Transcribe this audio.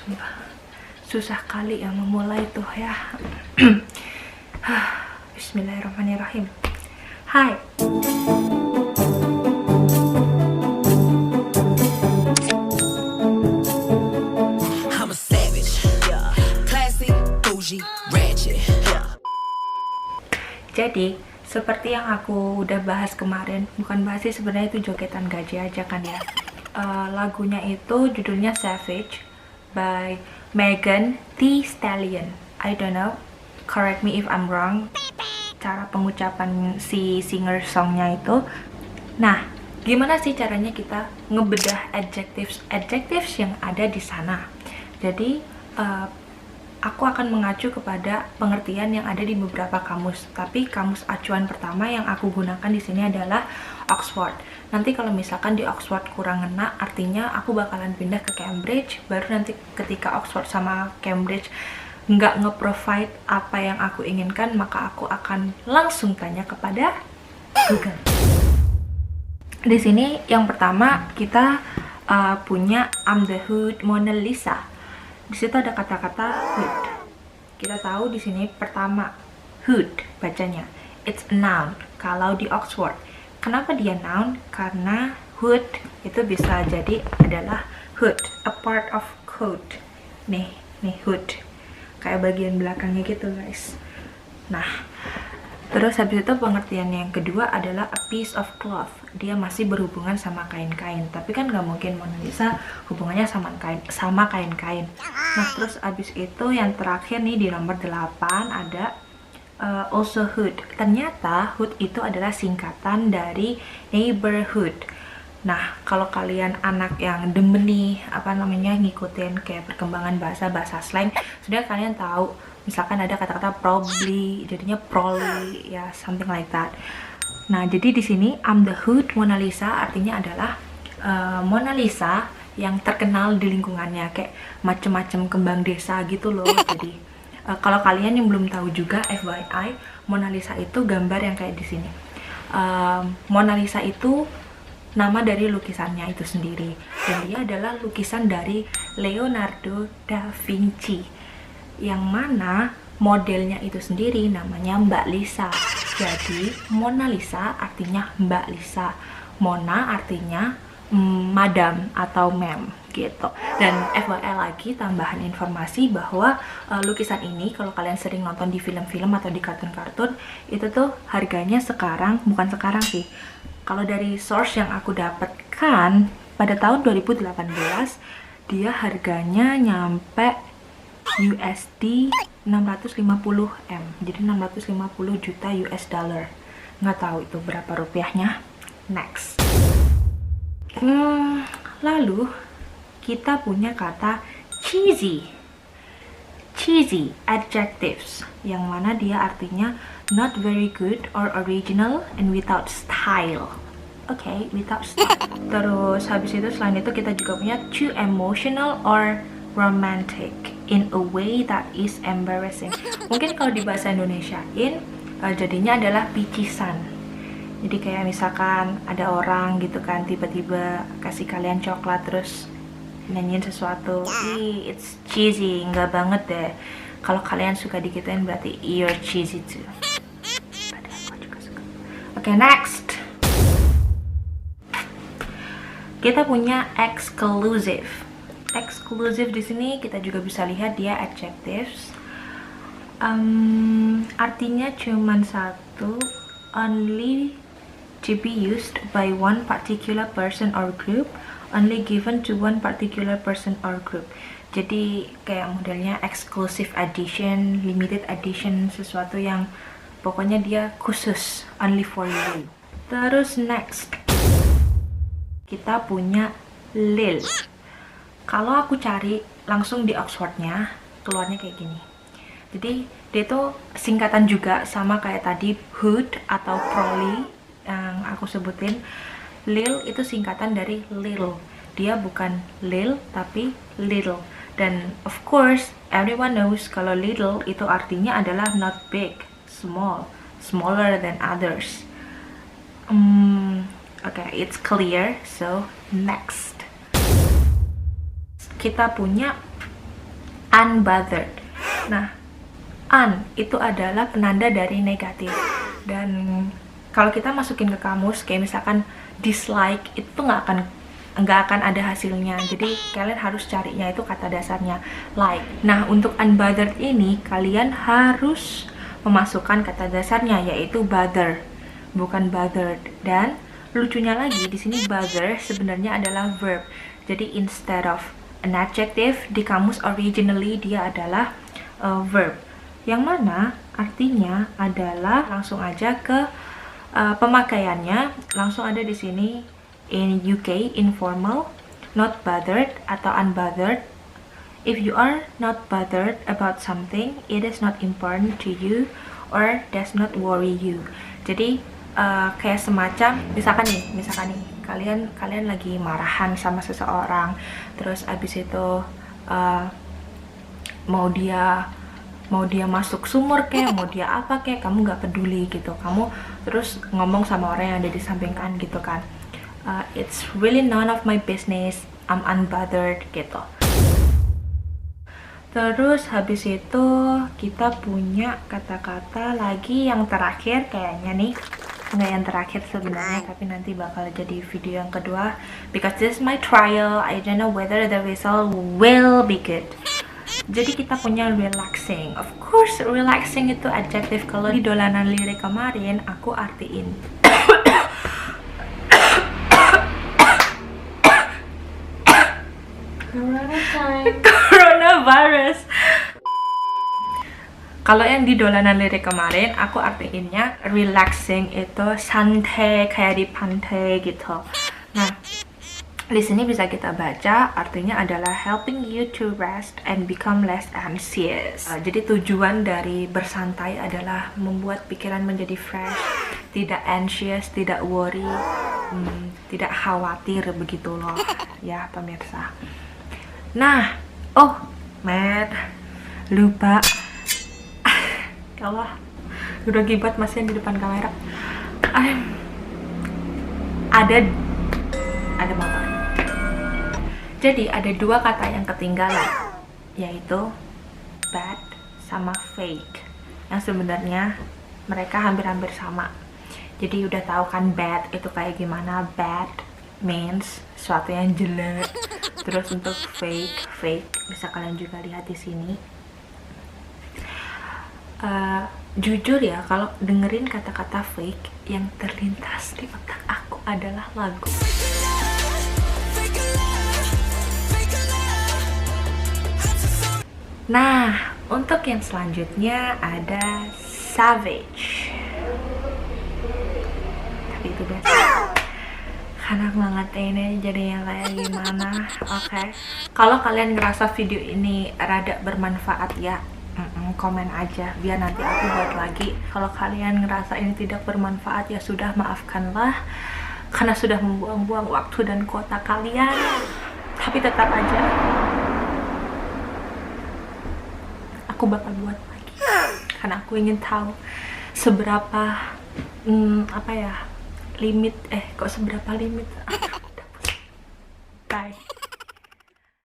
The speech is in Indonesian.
Sumpah, susah kali ya memulai tuh ya. Bismillahirrahmanirrahim. Hai. I'm a savage, classy, bougie, ratchet. Jadi, seperti yang aku udah bahas kemarin, bukan bahas sih sebenarnya, itu jogetan gaji aja kan ya. Lagunya itu judulnya Savage by Megan Thee Stallion. I don't know, correct me if I'm wrong, cara pengucapan si singer songnya itu. Nah, gimana sih caranya kita ngebedah adjectives yang ada di sana? Jadi, aku akan mengacu kepada pengertian yang ada di beberapa kamus. Tapi kamus acuan pertama yang aku gunakan di sini adalah Oxford. Nanti kalau misalkan di Oxford kurang ngena, artinya aku bakalan pindah ke Cambridge. Baru nanti ketika Oxford sama Cambridge nggak nge-provide apa yang aku inginkan, maka aku akan langsung tanya kepada Google. Di sini yang pertama kita punya I'm the Hood Mona Lisa. Di situ ada kata-kata hood. Kita tahu di sini pertama hood bacanya. It's a noun. Kalau di Oxford, kenapa dia noun? Karena hood itu bisa jadi adalah hood, a part of coat. Nih hood. Kayak bagian belakangnya gitu, guys. Nah, terus habis itu pengertian yang kedua adalah a piece of cloth. Dia masih berhubungan sama kain-kain. Tapi kan nggak mungkin Mona Lisa hubungannya sama kain-kain. Nah, terus habis itu yang terakhir nih di nomor 8 ada also hood. Ternyata hood itu adalah singkatan dari neighborhood. Nah, kalau kalian anak yang demen nih, ngikutin kayak perkembangan bahasa slang, sudah kalian tahu, misalkan ada kata-kata probably, jadinya probably, ya something like that. Nah, jadi di sini I'm the Hood Mona Lisa artinya adalah Mona Lisa yang terkenal di lingkungannya, kayak macem-macem kembang desa gitu loh. Jadi kalau kalian yang belum tahu juga, FYI, Mona Lisa itu gambar yang kayak di sini. Mona Lisa itu nama dari lukisannya itu sendiri, dan dia adalah lukisan dari Leonardo da Vinci, yang mana modelnya itu sendiri namanya Mbak Lisa. Jadi Mona Lisa artinya Mbak Lisa, Mona artinya madam atau ma'am gitu. Dan FYI lagi tambahan informasi bahwa lukisan ini kalau kalian sering nonton di film-film atau di kartun-kartun, itu tuh harganya sekarang, bukan sekarang sih, kalau dari source yang aku dapatkan pada tahun 2018, dia harganya nyampe USD 650M, jadi 650 juta US dollar. Nggak tahu itu berapa rupiahnya. Next. Lalu kita punya kata cheesy. Cheesy adjectives, yang mana dia artinya not very good or original and without style. Oke, without style. Terus habis itu selain itu kita juga punya too emotional or romantic in a way that is embarrassing. Mungkin kalau di bahasa Indonesiain jadinya adalah picisan. Jadi kayak misalkan ada orang gitu kan tiba-tiba kasih kalian coklat terus nyanyiin sesuatu, it's cheesy, nggak banget deh. Kalau kalian suka digituin berarti you're cheesy too. Padahal aku juga suka. Oke, next. Kita punya exclusive. Exclusive di sini kita juga bisa lihat dia adjectives. Artinya cuman satu, only to be used by one particular person or group, only given to one particular person or group. Jadi kayak modelnya exclusive edition, limited edition, sesuatu yang pokoknya dia khusus, only for you. Terus next, kita punya lil. Kalau aku cari langsung di Oxfordnya, keluarnya kayak gini. Jadi dia tuh singkatan juga sama kayak tadi hood atau prolly yang aku sebutin. Lil itu singkatan dari little. Dia bukan lil tapi little. Dan of course everyone knows kalau little itu artinya adalah not big, small, smaller than others. Okay, it's clear. So next kita punya unbothered. Nah, un itu adalah penanda dari negatif. Dan kalau kita masukin ke kamus, kayak misalkan dislike, itu tuh nggak akan ada hasilnya. Jadi kalian harus carinya itu kata dasarnya like. Nah, untuk unbothered ini kalian harus memasukkan kata dasarnya, yaitu bother, bukan bothered. Dan lucunya lagi, di sini bother sebenarnya adalah verb. Jadi instead of an adjective, di kamus originally dia adalah verb. Yang mana artinya adalah, langsung aja ke pemakaiannya, langsung ada di sini. In UK, informal, not bothered atau unbothered. If you are not bothered about something, it is not important to you or does not worry you. Jadi kayak semacam misalkan nih kalian lagi marahan sama seseorang, terus abis itu mau dia masuk sumur kayak, mau dia apa kayak, kamu nggak peduli gitu, kamu terus ngomong sama orang yang ada di samping kan gitu kan. It's really none of my business, I'm unbothered gitu. Terus habis itu kita punya kata-kata lagi yang terakhir kayaknya nih. Nggak yang terakhir sebenarnya, tapi nanti bakal jadi video yang kedua. Because this is my trial, I don't know whether the result will be good. Jadi kita punya relaxing. Of course, relaxing itu adjective. Kalau di dolanan lirik kemarin, aku artiin. Coronavirus. Kalau yang di dolanan lirik kemarin, aku artiinnya relaxing itu santai kayak di pantai gitu. Nah, di sini bisa kita baca artinya adalah helping you to rest and become less anxious. Jadi tujuan dari bersantai adalah membuat pikiran menjadi fresh, tidak anxious, tidak worry, tidak khawatir begitu loh ya pemirsa. Nah, lupa. Allah, udah gibat masih di depan kamera. Ada motor. Jadi ada dua kata yang ketinggalan, yaitu bad sama fake, yang sebenarnya mereka hampir-hampir sama. Jadi udah tahu kan bad itu kayak gimana. Bad means sesuatu yang jelek. Terus untuk fake bisa kalian juga lihat di sini. Jujur ya, kalau dengerin kata-kata fake, yang terlintas di otak aku adalah lagu. Nah, untuk yang selanjutnya ada savage. Tapi itu biasa. Karena aku nggak ngerti ini jadinya kayak gimana. Oke. Kalau kalian ngerasa video ini rada bermanfaat ya, komen aja biar nanti aku buat lagi. Kalau kalian ngerasa ini tidak bermanfaat, ya sudah, maafkanlah karena sudah membuang-buang waktu dan kuota kalian. Tapi tetap aja aku bakal buat lagi karena aku ingin tahu seberapa seberapa limit